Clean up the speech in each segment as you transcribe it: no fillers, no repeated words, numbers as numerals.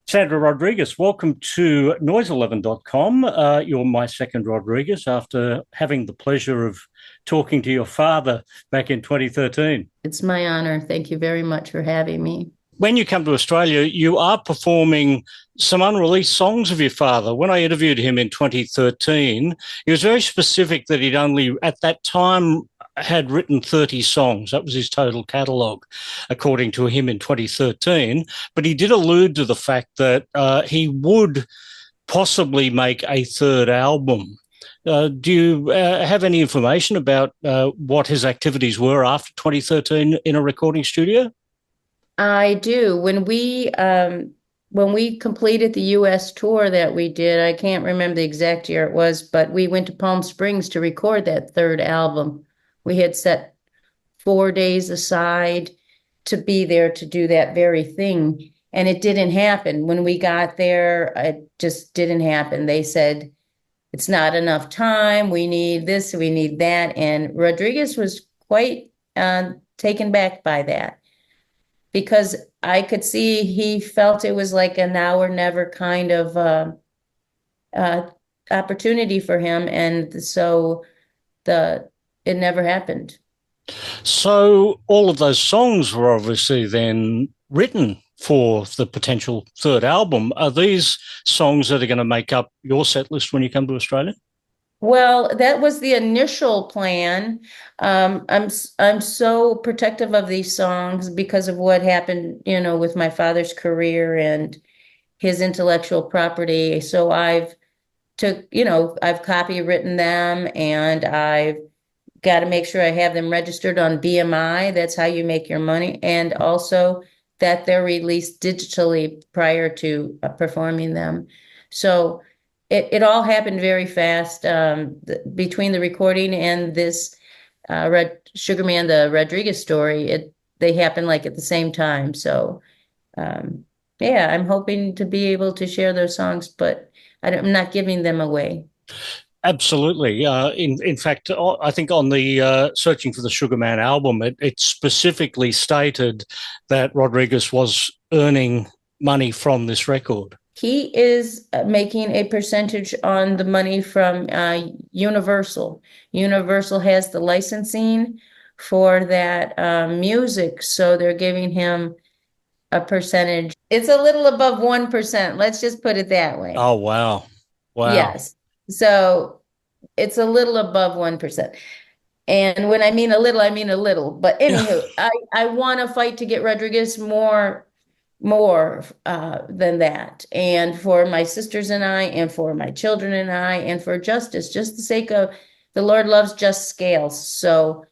Sandra Rodriguez, welcome to noise11.com. You're my second Rodriguez after having the pleasure of talking to your father back in 2013. It's my honor. Thank you very much for having me. When you come to Australia, you are performing some unreleased songs of your father. When I interviewed him in 2013, he was very specific that he'd only, at that time, had written 30 songs. That was his total catalogue, according to him in 2013. But he did allude to the fact that he would possibly make a third album. Do you have any information about what his activities were after 2013 in a recording studio? I do. When we completed the U.S. tour that we did, I can't remember the exact year it was, but we went to Palm Springs to record that third album. We had set 4 days aside to be there to do that very thing. And it didn't happen. When we got there, it just didn't happen. They said, it's not enough time. We need this, we need that. And Rodriguez was quite taken back by that, because I could see he felt it was like a now or never kind of opportunity for him. And so it never happened. So all of those songs were obviously then written for the potential third album. Are these songs that are going to make up your set list when you come to Australia? Well, that was the initial plan. I'm so protective of these songs because of what happened, with my father's career and his intellectual property. So I've copywritten them, and I've got to make sure I have them registered on BMI. That's how you make your money. And also that they're released digitally prior to performing them. So it all happened very fast between the recording and this Sugar Man, the Rodriguez story. They happened like at the same time. So I'm hoping to be able to share those songs, but I'm not giving them away. Absolutely. In fact, I think on the Searching for the Sugar Man album, it specifically stated that Rodriguez was earning money from this record. He is making a percentage on the money from Universal. Universal has the licensing for that music, so they're giving him a percentage. It's a little above 1%. Let's just put it that way. Oh, wow. Wow. Yes. So it's a little above 1%. And when I mean a little, I mean a little. But anywho, I want to fight to get Rodriguez more than that. And for my sisters and I, and for my children and I, and for justice, just the sake of the Lord loves just scales. So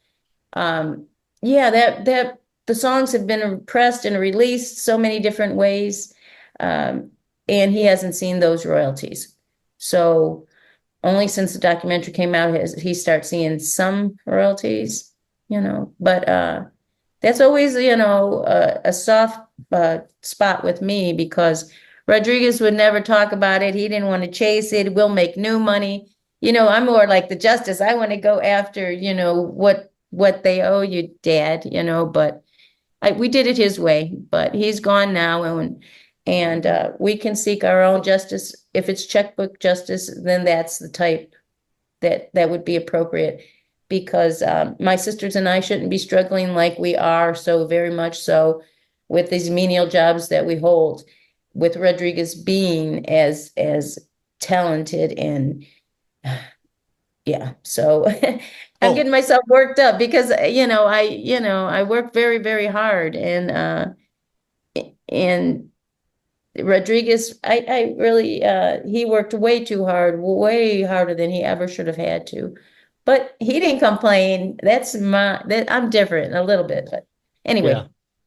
that the songs have been pressed and released so many different ways. And he hasn't seen those royalties. So only since the documentary came out has he started seeing some royalties, but that's always, a soft spot with me, because Rodriguez would never talk about it. He didn't want to chase it. We'll make new money. I'm more like the justice. I want to go after, what they owe you, Dad, but we did it his way, but he's gone now, and we can seek our own justice. If it's checkbook justice, then that's the type that would be appropriate, because my sisters and I shouldn't be struggling like we are, so very much so, with these menial jobs that we hold, with Rodriguez being as talented and so I'm getting myself worked up because I work very, very hard, and Rodriguez, I really he worked way too hard, way harder than he ever should have had to, but he didn't complain. I'm different a little bit, but anyway. Yeah.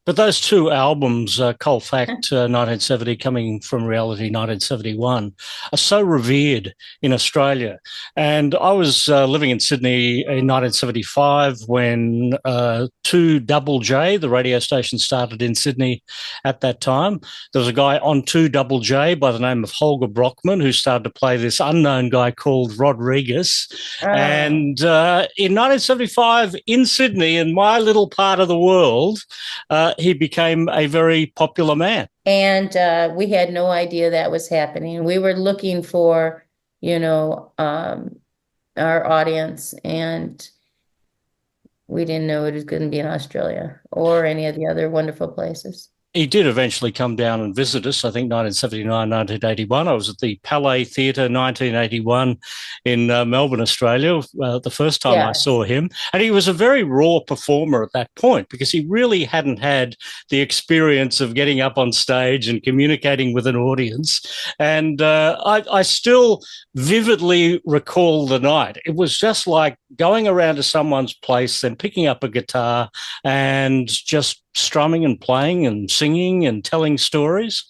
But those two albums, Cold Fact 1970, Coming from Reality 1971, are so revered in Australia. And I was living in Sydney in 1975 when 2JJ, the radio station, started in Sydney at that time. There was a guy on 2JJ by the name of Holger Brockman who started to play this unknown guy called Rodriguez. And in 1975 in Sydney, in my little part of the world, he became a very popular man. And we had no idea that was happening. We were looking for, our audience, and we didn't know it was going to be in Australia or any of the other wonderful places. He did eventually come down and visit us, I think 1979, 1981. I was at the Palais Theatre 1981 in Melbourne, Australia, the first time I saw him. And he was a very raw performer at that point because he really hadn't had the experience of getting up on stage and communicating with an audience. And I still vividly recall the night. It was just like going around to someone's place, then picking up a guitar and just strumming and playing and singing and telling stories.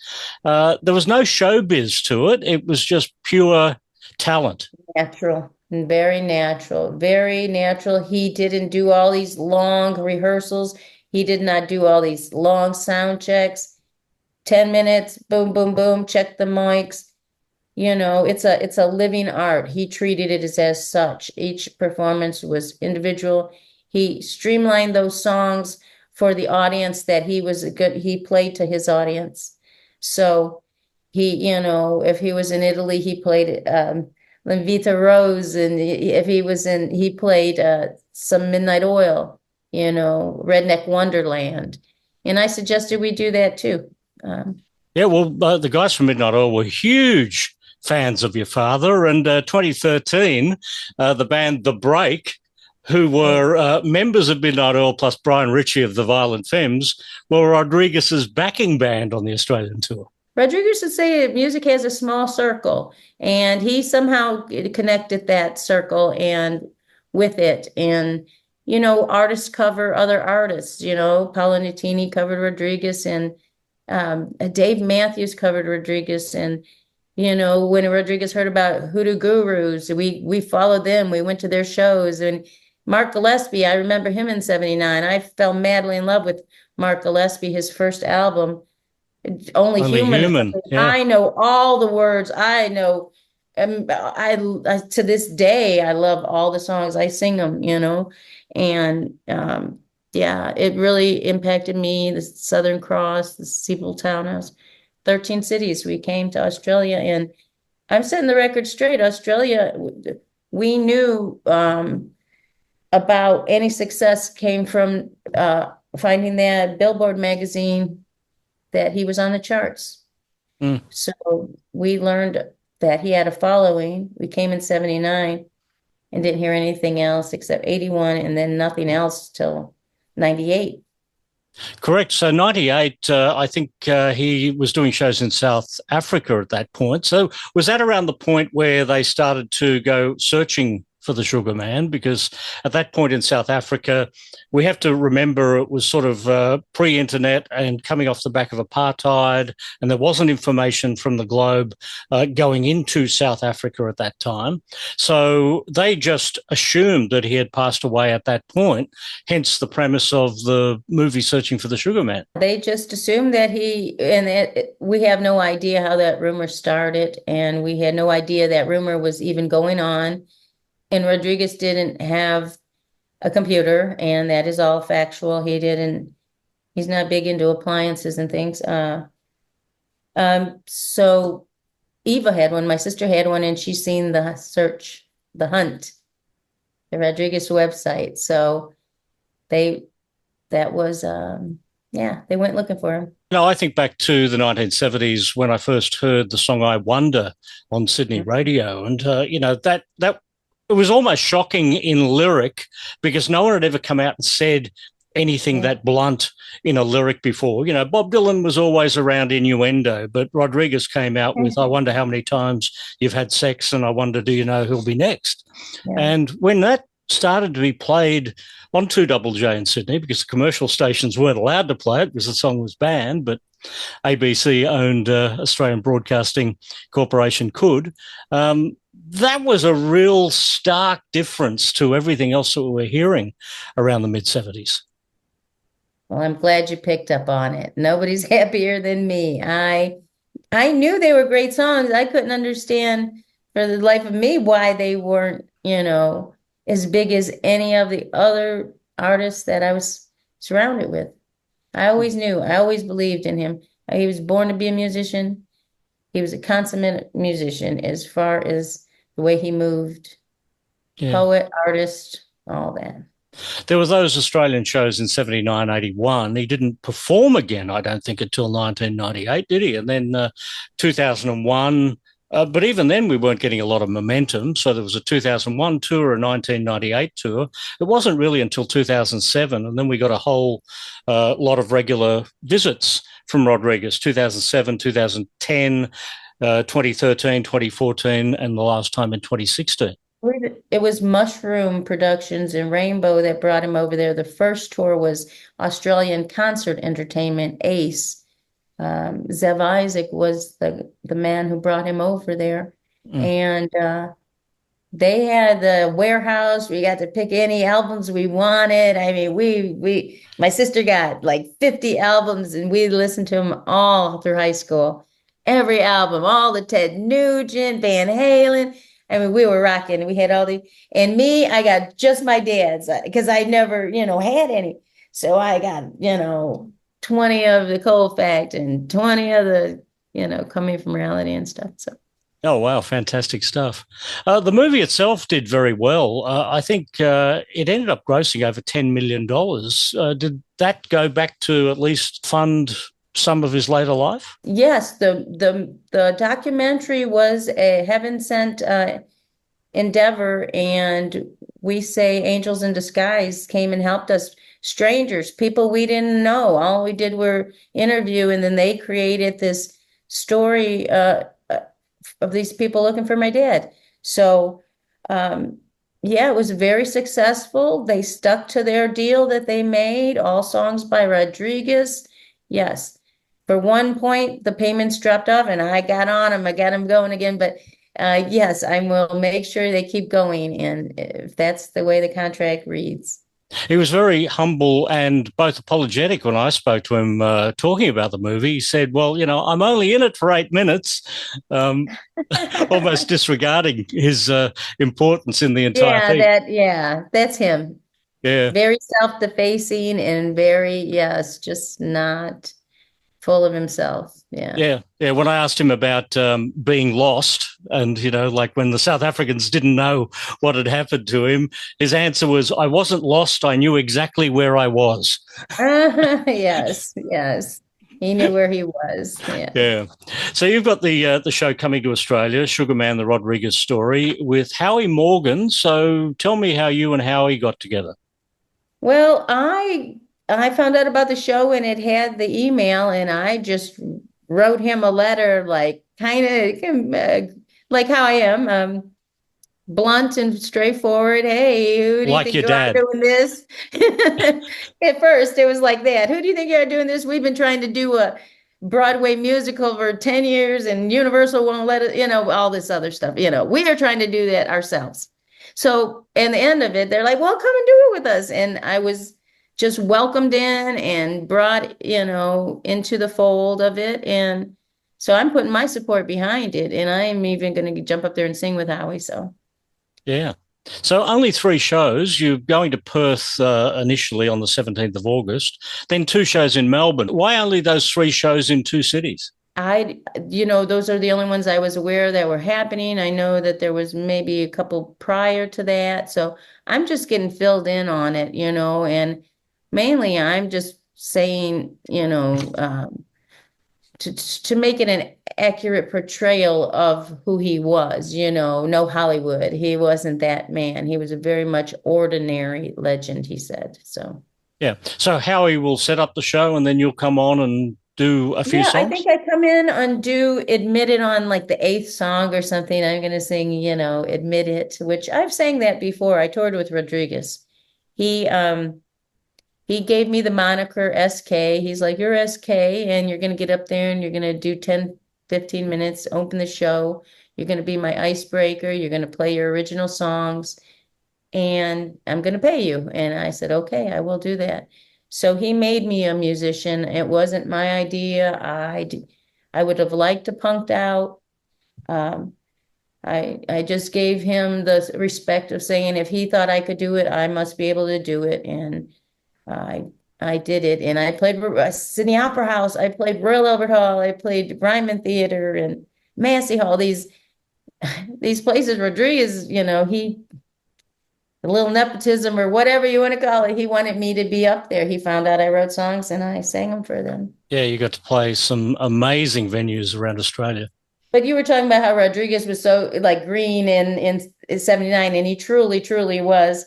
There was no showbiz to it. It was just pure talent. Natural, very natural, very natural. He didn't do all these long rehearsals. He did not do all these long sound checks. 10 minutes, boom, boom, boom, check the mics. It's a living art. He treated it as such. Each performance was individual. He streamlined those songs for the audience that he played to his audience. So if he was in Italy, he played Vita Rose, and if he played some Midnight Oil, Redneck Wonderland. And I suggested we do that too. The guys from Midnight Oil were huge fans of your father. And 2013, the band The Break, who were members of Midnight Oil plus Brian Ritchie of the Violent Femmes, were Rodriguez's backing band on the Australian tour. Rodriguez would say music has a small circle, and he somehow connected that circle and with it. And, artists cover other artists. Paolo Nutini covered Rodriguez, and Dave Matthews covered Rodriguez. And, when Rodriguez heard about Hoodoo Gurus, we followed them. We went to their shows. And Mark Gillespie, I remember him in 79. I fell madly in love with Mark Gillespie, his first album, Only Human. Yeah. I know all the words. I know, I to this day, I love all the songs. I sing them, and it really impacted me. The Southern Cross, the Seapool Townhouse, 13 cities. We came to Australia, and I'm setting the record straight. Australia, we knew about any success came from finding that Billboard magazine that he was on the charts. So we learned that he had a following. We came in 79 and didn't hear anything else except 81, and then nothing else till 98. Correct. So 98, I think he was doing shows in South Africa at that point. So was that around the point where they started to go searching for the Sugar Man? Because at that point in South Africa, we have to remember it was sort of pre-internet and coming off the back of apartheid, and there wasn't information from the globe going into South Africa at that time. So they just assumed that he had passed away at that point, hence the premise of the movie Searching for the Sugar Man. They just assumed that we have no idea how that rumor started, and we had no idea that rumor was even going on. And Rodriguez didn't have a computer, and that is all factual. He's not big into appliances and things. So Eva had one, my sister had one, and she's seen the hunt, the Rodriguez website. So they went looking for him. I think back to the 1970s when I first heard the song I Wonder on Sydney radio. And, that it was almost shocking in lyric because no one had ever come out and said anything that blunt in a lyric before. Bob Dylan was always around innuendo, but Rodriguez came out with, I wonder how many times you've had sex, and I wonder, do you know who'll be next? Yeah. And when that started to be played on 2JJ in Sydney because the commercial stations weren't allowed to play it because the song was banned, but ABC owned Australian Broadcasting Corporation could. That was a real stark difference to everything else that we were hearing around the mid-70s. Well, I'm glad you picked up on it. Nobody's happier than me. I knew they were great songs. I couldn't understand for the life of me why they weren't, as big as any of the other artists that I was surrounded with. I always knew, I always believed in him. He was born to be a musician. He was a consummate musician as far as the way he moved, poet, artist, all that. There were those Australian shows in 79, 81. He didn't perform again, I don't think, until 1998, did he? And then 2001. But even then, we weren't getting a lot of momentum. So there was a 2001 tour, a 1998 tour. It wasn't really until 2007. And then we got a whole lot of regular visits from Rodriguez, 2007, 2010, 2013, 2014, and the last time in 2016. It was Mushroom Productions and Rainbow that brought him over there. The first tour was Australian Concert Entertainment, ACE. Zev Isaac was the man who brought him over there. And they had the warehouse. We got to pick any albums we wanted. I mean, my sister got like 50 albums and we listened to them all through high school. Every album, all the Ted Nugent, Van Halen. I mean, we were rocking. We had all and me, I got just my dad's because I never, had any. So I got, 20 of the Cold Fact and 20 of the, Coming from Reality and stuff. So. Oh, wow. Fantastic stuff. The movie itself did very well. I think it ended up grossing over $10 million. Did that go back to at least fund some of his later life? Yes, the documentary was a heaven-sent endeavor, and we say angels in disguise came and helped us. Strangers, people we didn't know. All we did were interview, and then they created this story of these people looking for my dad. So, it was very successful. They stuck to their deal that they made, all songs by Rodriguez. Yes. For one point, the payments dropped off and I got on them. I got them going again. But yes, I will make sure they keep going. And if that's the way the contract reads. He was very humble and both apologetic when I spoke to him talking about the movie. He said, well, I'm only in it for 8 minutes, almost disregarding his importance in the entire thing. That's him. Yeah. Very self-defacing and very, just not full of himself. Yeah. When I asked him about being lost and, like when the South Africans didn't know what had happened to him, his answer was, I wasn't lost. I knew exactly where I was. Yes. He knew where he was. Yeah. So you've got the show coming to Australia, Sugar Man, the Rodriguez story with Howie Morgan. So tell me how you and Howie got together. Well, I found out about the show and it had the email and I just wrote him a letter, like kind of like how I am, blunt and straightforward. Hey, who do you think you are doing this? At first it was like that. Who do you think you are doing this? We've been trying to do a Broadway musical for 10 years and Universal won't let it, all this other stuff. We are trying to do that ourselves. So in the end of it, they're like, well, come and do it with us. And I was just welcomed in and brought, into the fold of it. And so I'm putting my support behind it. And I'm even going to jump up there and sing with Howie. So. Yeah. So only 3 shows. You're going to Perth initially on the 17th of August, then 2 shows in Melbourne. Why only those 3 shows in 2 cities? Those are the only ones I was aware that were happening. I know that there was maybe a couple prior to that. So I'm just getting filled in on it, and mainly I'm just saying, to make it an accurate portrayal of who he was, no Hollywood. He wasn't that man. He was a very much ordinary legend, he said. So. Yeah. So Howie will set up the show and then you'll come on and do a few Yeah, I songs? think I come in and do admit it on like the eighth song or something. I'm going to sing, admit it, which I've sang that before. I toured with Rodriguez. He he gave me the moniker SK. He's like, you're SK, and you're going to get up there and you're going to do 10, 15 minutes, open the show. You're going to be my icebreaker. You're going to play your original songs, and I'm going to pay you. And I said, okay, I will do that. So he made me a musician. It wasn't my idea. I would have liked to punked out. Um, I just gave him the respect of saying if he thought I could do it, I must be able to do it. And I I did it. And I played Sydney Opera House. I played Royal Albert Hall. I played Ryman Theater and Massey Hall. These places, Rodriguez, he a little nepotism or whatever you want to call it. He wanted me to be up there. He found out I wrote songs and I sang them for them. Yeah, you got to play some amazing venues around Australia. But you were talking about how Rodriguez was so like green in 79, and he truly, truly was.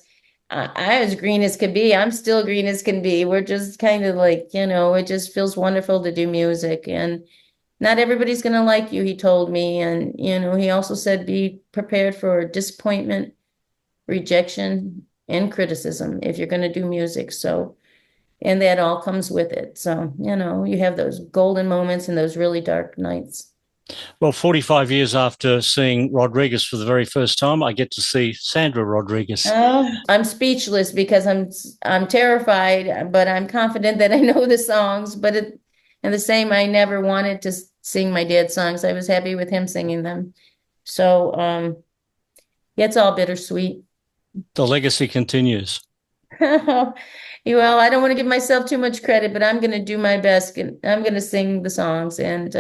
I was green as could be. I'm still green as can be. We're just kind of like, it just feels wonderful to do music. And not everybody's going to like you, he told me. And, he also said be prepared for disappointment, rejection, and criticism if you're going to do music. So, and that all comes with it. So, you have those golden moments and those really dark nights. Well, 45 years after seeing Rodriguez for the very first time, I get to see Sandra Rodriguez. Oh, I'm speechless because I'm terrified, but I'm confident that I know the songs. And the same, I never wanted to sing my dad's songs. I was happy with him singing them. So, yeah, it's all bittersweet. The legacy continues. Well, I don't want to give myself too much credit, but I'm going to do my best. I'm going to sing the songs and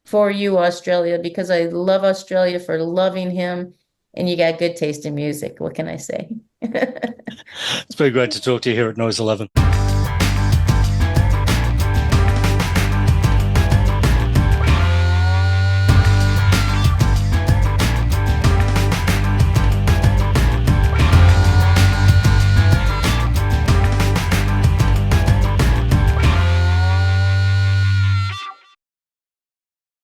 for you, Australia, because I love Australia for loving him, and you got good taste in music. What can I say? It's been great to talk to you here at Noise 11.